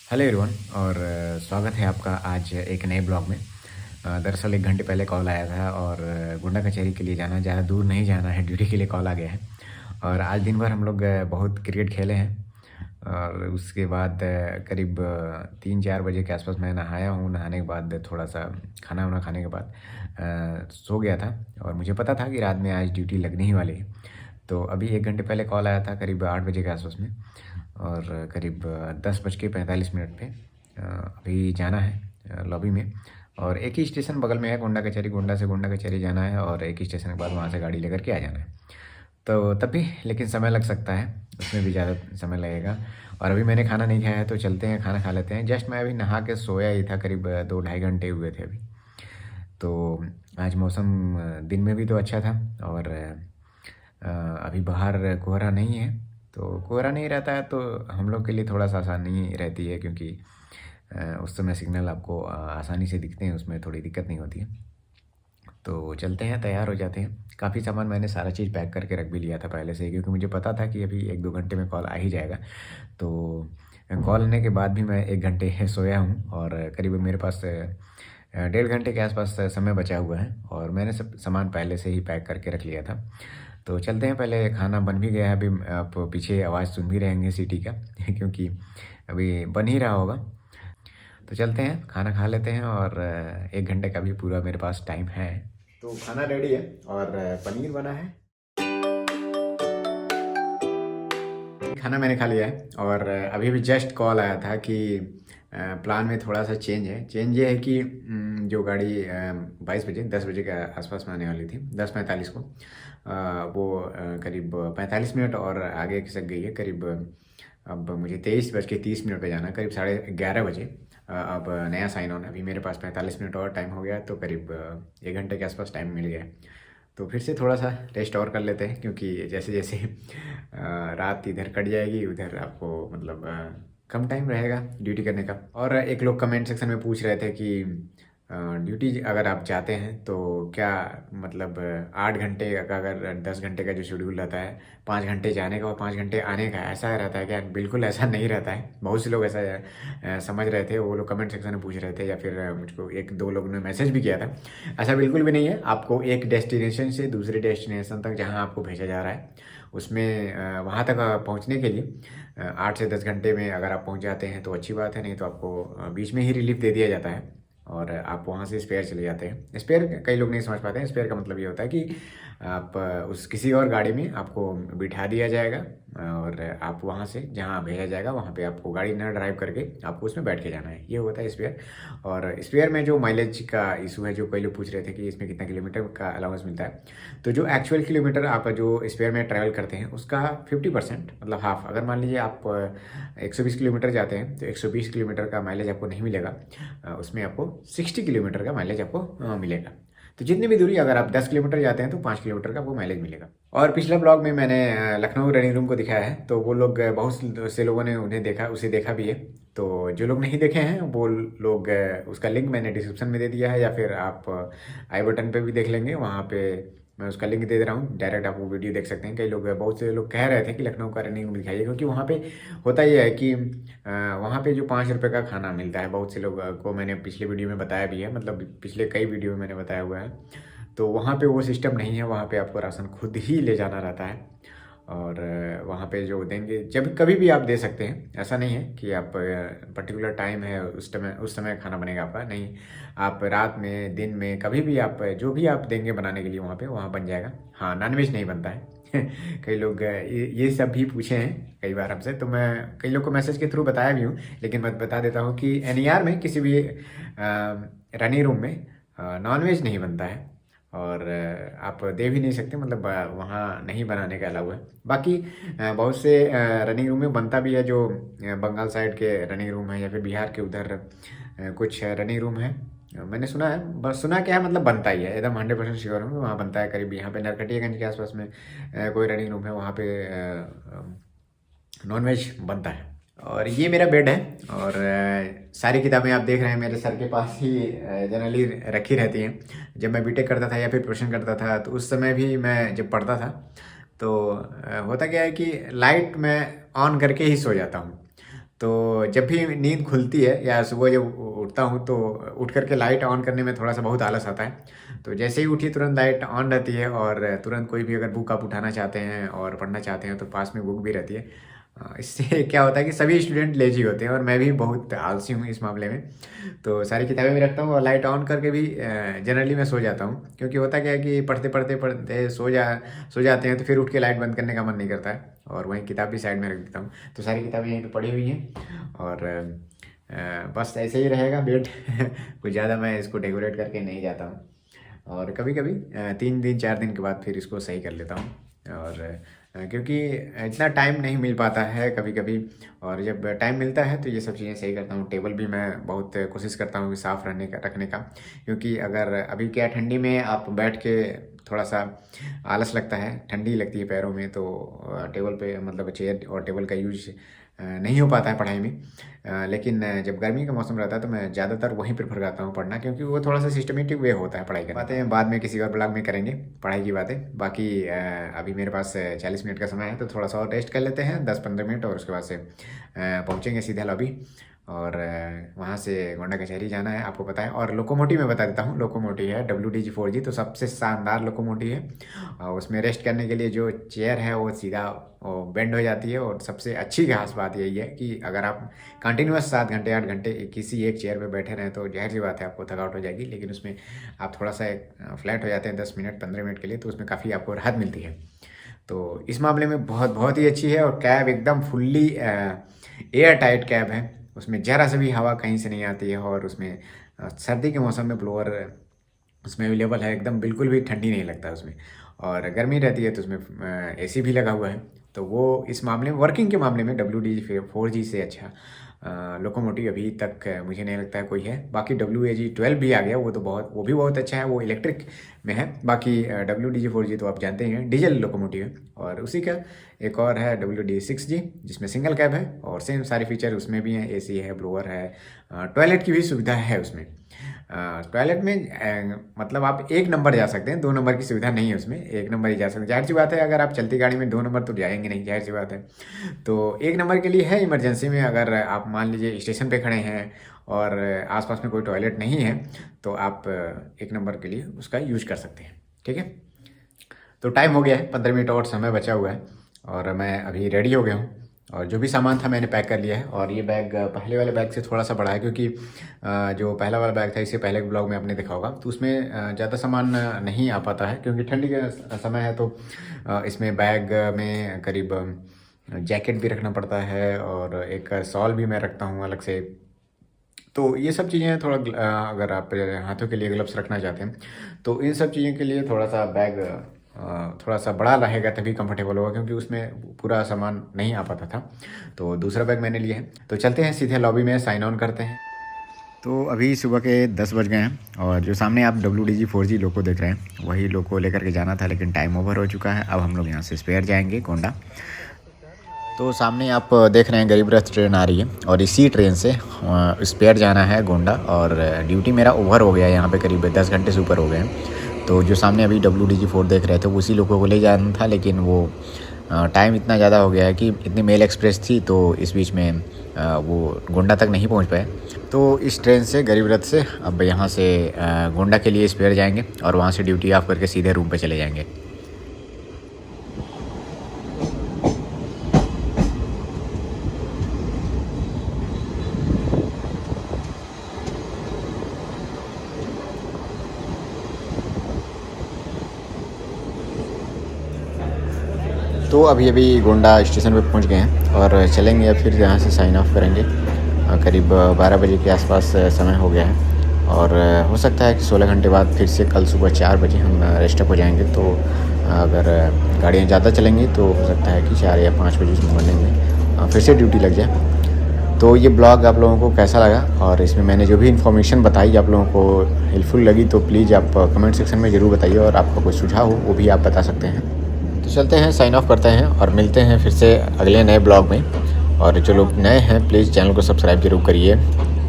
Hello everyone और स्वागत है आपका आज एक नए ब्लॉग में। दरअसल 1 घंटे पहले कॉल आया था और गुंडा कचहरी के लिए जाना, ज़्यादा दूर नहीं जाना है, ड्यूटी के लिए कॉल आ गया है। और आज दिन भर हम लोग बहुत क्रिकेट खेले हैं और उसके बाद करीब 3-4 बजे के आसपास मैं नहाया हूँ। नहाने के बाद थोड़ा-सा खाना वाना खाने के बाद सो गया था और मुझे पता था कि रात में आज ड्यूटी लगने ही वाली है। तो अभी 1 घंटे पहले कॉल आया था करीब 8 बजे के आसपास में और करीब 10:45 पे अभी जाना है लॉबी में। और एक ही स्टेशन बगल में है गोंडा कचहरी, गोंडा से गोंडा कचहरी जाना है और एक ही स्टेशन के बाद वहाँ से गाड़ी लेकर के आ जाना है। तो तब भी लेकिन समय लग सकता है, उसमें भी ज़्यादा समय लगेगा। और अभी मैंने खाना नहीं खाया है तो चलते हैं खाना खा लेते हैं। जस्ट मैं अभी नहा के सोया ही था, करीब 2 ढाई घंटे हुए थे अभी। तो आज मौसम दिन में भी तो अच्छा था और अभी बाहर कोहरा नहीं है। तो कोहरा नहीं रहता है तो हम लोग के लिए थोड़ा-सा आसानी रहती है, क्योंकि उस समय सिग्नल आपको आसानी से दिखते हैं, उसमें थोड़ी दिक्कत नहीं होती है। तो चलते हैं, तैयार हो जाते हैं। काफ़ी सामान मैंने सारा चीज़ पैक करके रख भी लिया था पहले से ही, क्योंकि मुझे पता था कि अभी 1-2 घंटे में कॉल आ ही जाएगा। तो कॉल आने के बाद भी मैं 1 घंटे सोया हूँ और करीब मेरे पास 1.5 घंटे के आसपास समय बचा हुआ है और मैंने सब सामान पहले से ही पैक करके रख लिया था। तो चलते हैं, पहले खाना बन भी गया है, अभी आप पीछे आवाज़ सुन भी रहे होंगे सीटी का क्योंकि अभी बन ही रहा होगा। तो चलते हैं, खाना खा लेते हैं और 1 घंटे का भी पूरा मेरे पास टाइम है। तो खाना रेडी है और पनीर बना है। खाना मैंने खा लिया है और अभी भी जस्ट कॉल आया था कि प्लान में थोड़ा-सा चेंज है। चेंज ये है कि जो गाड़ी 22 बजे 10 बजे के आसपास में आने वाली थी, 10:45 को वो करीब 45 मिनट और आगे खिसक गई है। करीब अब मुझे 23:30 पे जाना है, करीब 11:30 बजे। अब नया साइन ऑन, अभी मेरे पास 45 मिनट और टाइम हो गया, तो करीब 1 घंटे के आसपास टाइम मिल गया है। तो फिर से थोड़ा-सा रेस्ट और कर लेते हैं, क्योंकि जैसे-जैसे रात इधर कट जाएगी, उधर आपको मतलब कम टाइम रहेगा ड्यूटी करने का। और एक लोग कमेंट सेक्शन में पूछ रहे थे कि ड्यूटी अगर आप जाते हैं तो क्या मतलब 8 घंटे का, अगर 10 घंटे का जो शेड्यूल रहता है, 5 घंटे जाने का और 5 घंटे आने का, ऐसा रहता है क्या? बिल्कुल ऐसा नहीं रहता है। बहुत से लोग ऐसा समझ रहे थे, वो लोग कमेंट सेक्शन में पूछ रहे थे या फिर मुझको 1-2 लोगों ने मैसेज भी किया था। ऐसा बिल्कुल भी नहीं है। आपको एक डेस्टिनेशन से दूसरे डेस्टिनेशन तक जहाँ आपको भेजा जा रहा है, उसमें वहाँ तक पहुँचने के लिए 8 से 10 घंटे में अगर आप पहुँच जाते हैं तो अच्छी बात है, नहीं तो आपको बीच में ही रिलीफ़ दे दिया जाता है और आप वहाँ से स्पेयर चले जाते हैं। स्पेयर कई लोग नहीं समझ पाते हैं। स्पेयर का मतलब ये होता है कि आप उस किसी और गाड़ी में आपको बिठा दिया जाएगा और आप वहाँ से जहाँ भेजा जाएगा वहाँ पे आपको गाड़ी ना ड्राइव करके आपको उसमें बैठ के जाना है, ये होता है स्पेयर। और स्पेयर में जो माइलेज का इशू है, जो कई लोग पूछ रहे थे कि इसमें कितना किलोमीटर का अलाउंस मिलता है, तो जो एक्चुअल किलोमीटर आप जो स्पेयर में ट्रैवल करते हैं उसका 50% मतलब हाफ। अगर मान लीजिए आप 120 किलोमीटर जाते हैं तो 120 किलोमीटर का माइलेज आपको नहीं मिलेगा, उसमें आपको 60 किलोमीटर का माइलेज आपको मिलेगा। तो जितनी भी दूरी, अगर आप 10 किलोमीटर जाते हैं तो 5 किलोमीटर का आपको माइलेज मिलेगा। और पिछले ब्लॉग में मैंने लखनऊ रनिंग रूम को दिखाया है, तो वो लोग बहुत से लोगों ने उसे देखा भी है। तो जो लोग नहीं देखे हैं वो लोग उसका लिंक मैंने डिस्क्रिप्शन में दे दिया है, या फिर आप आई बटन पे भी देख लेंगे, वहाँ पे मैं उसका लिंक दे दे रहा हूँ, डायरेक्ट आप वो वीडियो देख सकते हैं। कई लोग, बहुत से लोग कह रहे थे कि लखनऊ का रनिंग रूम दिखाइए, क्योंकि वहाँ पे होता ये है कि वहाँ पे जो 5 रुपये का खाना मिलता है, बहुत से लोग को मैंने पिछले वीडियो में बताया भी है, मतलब पिछले कई वीडियो में मैंने बताया हुआ है। तो वहाँ पे वो सिस्टम नहीं है, वहाँ पे आपको राशन खुद ही ले जाना रहता है और वहाँ पे जो देंगे, जब कभी भी आप दे सकते हैं। ऐसा नहीं है कि आप पर्टिकुलर टाइम है उस समय खाना बनेगा आपका, नहीं। आप रात में, दिन में, कभी भी आप जो भी आप देंगे बनाने के लिए वहाँ पे, वहाँ बन जाएगा। हाँ, नॉनवेज नहीं बनता है कई लोग ये सब भी पूछे हैं कई बार हमसे, तो मैं कई लोग को मैसेज के थ्रू बताया भी हूँ, लेकिन मैं बता देता हूँ कि एनईआर में किसी भी रनिंग रूम में नॉनवेज नहीं बनता है और आप दे भी नहीं सकते, मतलब वहाँ नहीं बनाने का अलाउ है। बाकी बहुत से रनिंग रूम में बनता भी है, जो बंगाल साइड के रनिंग रूम है या फिर बिहार के उधर कुछ रनिंग रूम है। मैंने सुना है, बस सुना क्या है, मतलब बनता ही है, एकदम 100% श्योर हूँ, वहाँ बनता है। करीब यहाँ पे नरकटियागंज के आसपास में कोई रनिंग रूम है, वहाँ पे नॉनवेज बनता है। और ये मेरा बेड है और सारी किताबें आप देख रहे हैं मेरे सर के पास ही जनरली रखी रहती हैं। जब मैं बीटेक करता था या फिर प्रोफेशन करता था, तो उस समय भी मैं जब पढ़ता था तो होता क्या है कि लाइट मैं ऑन करके ही सो जाता हूँ। तो जब भी नींद खुलती है या सुबह जब उठता हूँ तो उठ करके लाइट ऑन करने में थोड़ा सा बहुत आलस आता है। तो जैसे ही उठी तुरंत लाइट ऑन रहती है और तुरंत कोई भी अगर बुक आप उठाना चाहते हैं और पढ़ना चाहते हैं तो पास में बुक भी रहती है। इससे क्या होता है कि सभी स्टूडेंट लेजी होते हैं और मैं भी बहुत आलसी हूँ इस मामले में। तो सारी किताबें भी रखता हूँ और लाइट ऑन करके भी जनरली मैं सो जाता हूँ, क्योंकि होता क्या है कि पढ़ते पढ़ते पढ़ते सो जाते हैं तो फिर उठ के लाइट बंद करने का मन नहीं करता है और वहीं किताब भी साइड में रख देता हूँ। तो सारी किताबें यहीं पे पड़ी हुई हैं और बस ऐसे ही रहेगा बेड कुछ ज़्यादा मैं इसको डेकोरेट करके नहीं जाता हूँ और कभी कभी 3 दिन 4 दिन के बाद फिर इसको सही कर लेता हूँ। और क्योंकि इतना टाइम नहीं मिल पाता है कभी कभी, और जब टाइम मिलता है तो ये सब चीज़ें सही करता हूँ। टेबल भी मैं बहुत कोशिश करता हूँ कि साफ़ रखने का, क्योंकि अगर अभी क्या ठंडी में आप बैठ के थोड़ा सा आलस लगता है, ठंडी लगती है पैरों में, तो टेबल पे मतलब चेयर और टेबल का यूज नहीं हो पाता है पढ़ाई में। लेकिन जब गर्मी का मौसम रहता है तो मैं ज़्यादातर वहीं प्रेफर करता हूँ पढ़ना, क्योंकि वो थोड़ा सा सिस्टमेटिक वे होता है पढ़ाई का। बातें बाद में किसी और ब्लॉग में करेंगे पढ़ाई की बातें। बाकी अभी मेरे पास 40 मिनट का समय है तो थोड़ा सा और रेस्ट कर लेते हैं 10-15 मिनट, और उसके बाद से पहुँचेंगे सीधा लॉबी और वहाँ से गोंडा कचहरी जाना है, आपको पता है। और लोकोमोटिव मैं बता देता हूँ, लोकोमोटिव है WDG4G, तो सबसे शानदार लोकोमोटिव है। और उसमें रेस्ट करने के लिए जो चेयर है वो सीधा बेंड हो जाती है। और सबसे अच्छी खास बात यही है कि अगर आप कंटिन्यूस 7 घंटे 8 घंटे किसी एक चेयर पे बैठे रहें तो जाहिर सी बात है आपको थकावट हो जाएगी, लेकिन उसमें आप थोड़ा सा फ्लैट हो जाते हैं 10 मिनट 15 मिनट के लिए, तो उसमें काफ़ी आपको राहत मिलती है। तो इस मामले में बहुत ही अच्छी है। और कैब एकदम फुल्ली एयर टाइट कैब है, उसमें ज़रा सी भी हवा कहीं से नहीं आती है। और उसमें सर्दी के मौसम में ब्लोअर उसमें अवेलेबल है, एकदम बिल्कुल भी ठंडी नहीं लगता उसमें। और गर्मी रहती है तो उसमें AC भी लगा हुआ है। तो वो इस मामले में, वर्किंग के मामले में WDG4G से अच्छा लोकोमोटिव अभी तक मुझे नहीं लगता है कोई है। बाकी WAG12 भी आ गया, वो भी बहुत अच्छा है, वो इलेक्ट्रिक में है। बाकी WDG4G तो आप जानते ही हैं डीजल लोकोमोटिव है। और उसी का एक और है WD6G जिसमें सिंगल कैब है और सेम सारे फीचर उसमें भी हैं, AC है, ब्लोअर है, टॉयलेट की भी सुविधा है उसमें। टॉयलेट में मतलब आप 1 नंबर जा सकते हैं, 2 नंबर की सुविधा नहीं है उसमें, 1 नंबर ही जा सकते हैं। जाहिर सी बात है अगर आप चलती गाड़ी में 2 नंबर तो जाएंगे नहीं, जाहिर सी बात है। तो 1 नंबर के लिए है इमरजेंसी में, अगर आप मान लीजिए स्टेशन पे खड़े हैं और आसपास में कोई टॉयलेट नहीं है तो आप 1 नंबर के लिए उसका यूज कर सकते हैं। ठीक है, तो टाइम हो गया है, 15 मिनट और समय बचा हुआ है और मैं अभी रेडी हो गया हूँ। और जो भी सामान था मैंने पैक कर लिया है। और ये बैग पहले वाले बैग से थोड़ा सा बड़ा है, क्योंकि जो पहला वाला बैग था इससे पहले के ब्लॉग में आपने देखा होगा, तो उसमें ज़्यादा सामान नहीं आ पाता है क्योंकि ठंडी का समय है। तो इसमें बैग में करीब जैकेट भी रखना पड़ता है और एक शॉल भी मैं रखता हूँ अलग से। तो ये सब चीज़ें थोड़ा अगर आप हाथों के लिए ग्लव्स रखना चाहते हैं तो इन सब चीज़ों के लिए थोड़ा सा बैग थोड़ा सा बड़ा रहेगा तभी कंफर्टेबल होगा, क्योंकि उसमें पूरा सामान नहीं आ पाता था। तो दूसरा बैग मैंने लिया है। तो चलते हैं सीधे लॉबी में, साइन ऑन करते हैं। तो अभी सुबह के 10 बज गए हैं और जो सामने आप WDG4G लोको देख रहे हैं वही लोको लेकर के जाना था, लेकिन टाइम ओवर हो चुका है। अब हम लोग यहाँ से स्पेयर जाएंगे गोंडा। तो सामने आप देख रहे हैं गरीब रथ ट्रेन आ रही है और इसी ट्रेन से स्पेयर जाना है गोंडा। और ड्यूटी मेरा ओवर हो गया है, यहाँ पे करीब 10 घंटे से ऊपर हो गए हैं। तो जो सामने अभी WDG4 देख रहे थे उसी लोगों को ले जाना था, लेकिन वो टाइम इतना ज़्यादा हो गया है कि इतनी मेल एक्सप्रेस थी तो इस बीच में वो गोंडा तक नहीं पहुँच पाए। तो इस ट्रेन से गरीब रथ से अब यहाँ से गोंडा के लिए स्पेयर जाएंगे और वहाँ से ड्यूटी ऑफ करके सीधे रूम पर चले जाएंगे। तो अभी गोंडा स्टेशन पे पहुंच गए हैं और चलेंगे, फिर यहाँ से साइन ऑफ करेंगे। करीब 12 बजे के आसपास समय हो गया है और हो सकता है कि 16 घंटे बाद फिर से कल सुबह 4 बजे हम रेस्ट अप हो जाएंगे। तो अगर गाड़ियाँ ज़्यादा चलेंगी तो हो सकता है कि 4 या 5 बजे मॉर्निंग में फिर से ड्यूटी लग जाए। तो ये ब्लॉग आप लोगों को कैसा लगा और इसमें मैंने जो भी इन्फॉर्मेशन बताई आप लोगों को हेल्पफुल लगी तो प्लीज़ आप कमेंट सेक्शन में ज़रूर बताइए, और आपका कोई सुझाव हो वो भी आप बता सकते हैं। तो चलते हैं, साइन ऑफ करते हैं और मिलते हैं फिर से अगले नए ब्लॉग में। और जो लोग नए हैं प्लीज़ चैनल को सब्सक्राइब जरूर करिए।